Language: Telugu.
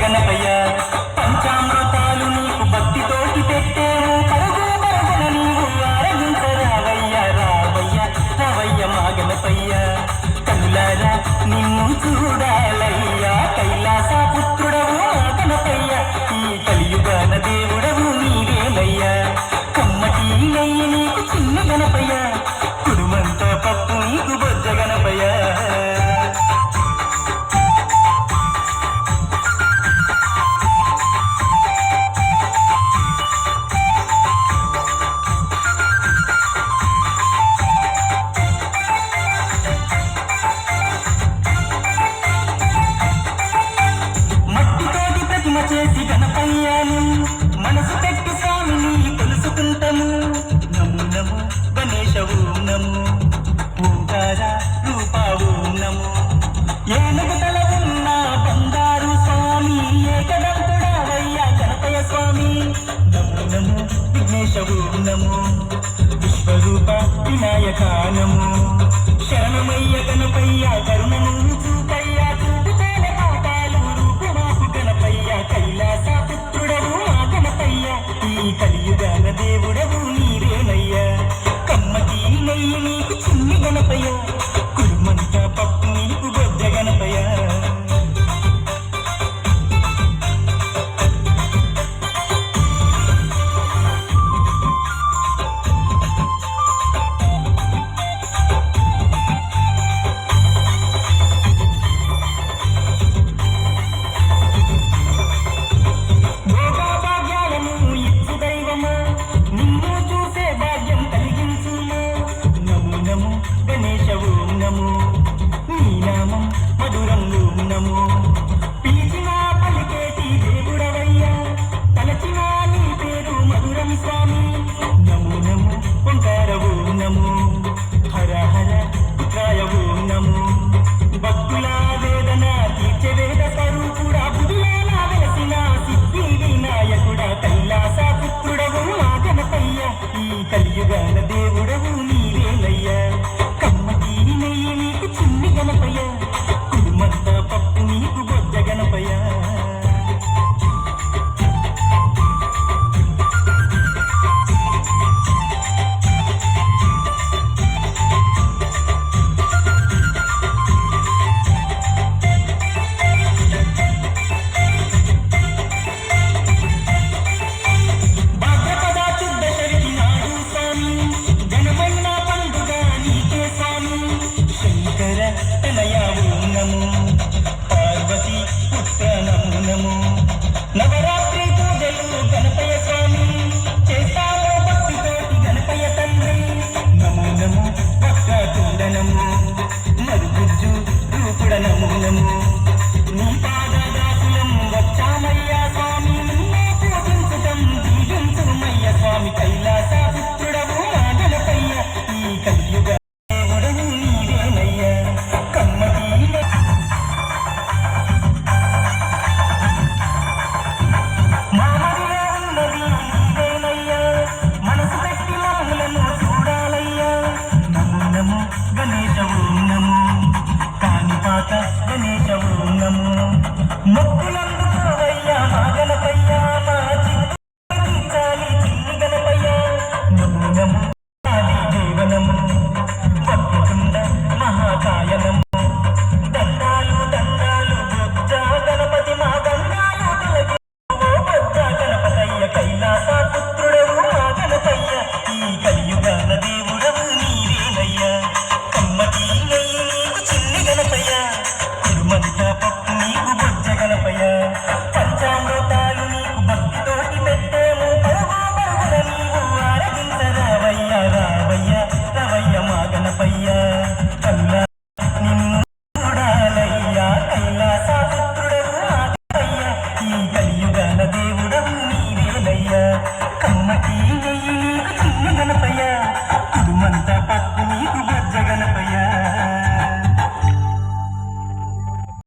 గణపయ్య పంచామృతాలు నీకు భక్తితోటి పెట్టేము పరగు పరగున నీవు ఆరగించరావయ్య రావయ్య రావయ్య మా గణపయ్య కనులారా నిన్ను చూడాలయ్యా కైలాస పుత్రుడవు మా గణపయ్య ఈ కలియుగాన దేవుడవు నీవేనయ్యా కమ్మటి నెయ్యి నీకు చిన్న గణపయ్య కుడుమంతా పప్పు నీకు బొజ్జ గణపయ్య చేసి గణపయ్యాను మనసు పెట్టి స్వామిని కొలుసుకుంటాము నమో నమో గణేశవు నమో ఓంకార రూపావు నమో ఏనుగు తల ఉన్న బంగారు స్వామి ఏకదంతుడావయ్యా గణపయ్య స్వామి నమో నమో విఘ్నేశవు నమో విశ్వరూప వినాయక నమో శరణమయ్య గణపయ్య కరుణను చూపయ్యా చూపుతేనే పాపాలు రూపుమాపు గణపయ్య కైలాస పుత్రుడవు మా గణపయ్య ఈ కలియుగాన దేవుడవు నీవేనయ్యా కమ్మటి నెయ్యి నీకు చిన్ని గణపయ్య కుడుమంతా పప్పు నీకు బొజ్జ గణపయ్య గణేశవు నమో నీ నామం మధురంగు నమో పిలిచినా పలికేటి దేవుడవయ్యా తలచినా నీ పేరు మధురం స్వామి నమో నమో ఓంకారవు నమో హర హర పుత్రాయవు నమో భక్తుల వేదన తీర్చే వేద స్వరూపుడా బుధులాల వెలసిన సిద్ధి వినాయకుడా కైలాస పుత్రుడవు మా గణపయ్య ఈ కలియుగాన దేవుడవు నీవేనయ్యా నెయ్యి నీకు చిన్ని గణపయ్య కుడుమంతా పప్పు నీకు బొజ్జ గణపయ్య భాద్రపద శుద్ధ షష్ఠి నాడు స్వామి ఘనమైన పండుగ నీకే స్వామి శంకర తనయావు నమో పార్వతి పుత్ర నమో నమో నవరాత్రి పూజలు గణపయ్య స్వామి చేస్తాము భక్తితోటి గణపయ్య తండ్రి నమో నమో భక్తకుండ నమో మరుగుజ్జు రూపుడ నమో నమో నీ పాదదాసులం వచ్చామయ్యా స్వామి నిన్నే పూజించుటం దీవించుమయ్య స్వామి కైలాస పుత్రుడవు మా గణపయ్య ఈ కలియుగ దేవుడవు నీవేనయ్యా కమ్మటి మామడిలో ఉన్నది నీవేనయ్యా మనసు పెట్టి మమ్మలను చూడాలయ్యా నమో నమో గణేశవు నమో కాణిపాక గణేశవు నమో మొక్కులందుకోవయ్యా మా గణపయ్య మా చిత్తాలి చిన్ని గణపయ్య నమో నమో ఆది దేవ నమో వక్రతుండ మహాకాయ నమో దండాలు దండాలు బొజ్జ గణపతి మా దండాలు తొలగి ఓ బొజ్జ గణపతయ్య కైలాస పుత్రుడవు మా గణపయ్య ఈ కలియుగాన దేవుడవు నీవేనయ్యా కమ్మటి నెయ్యి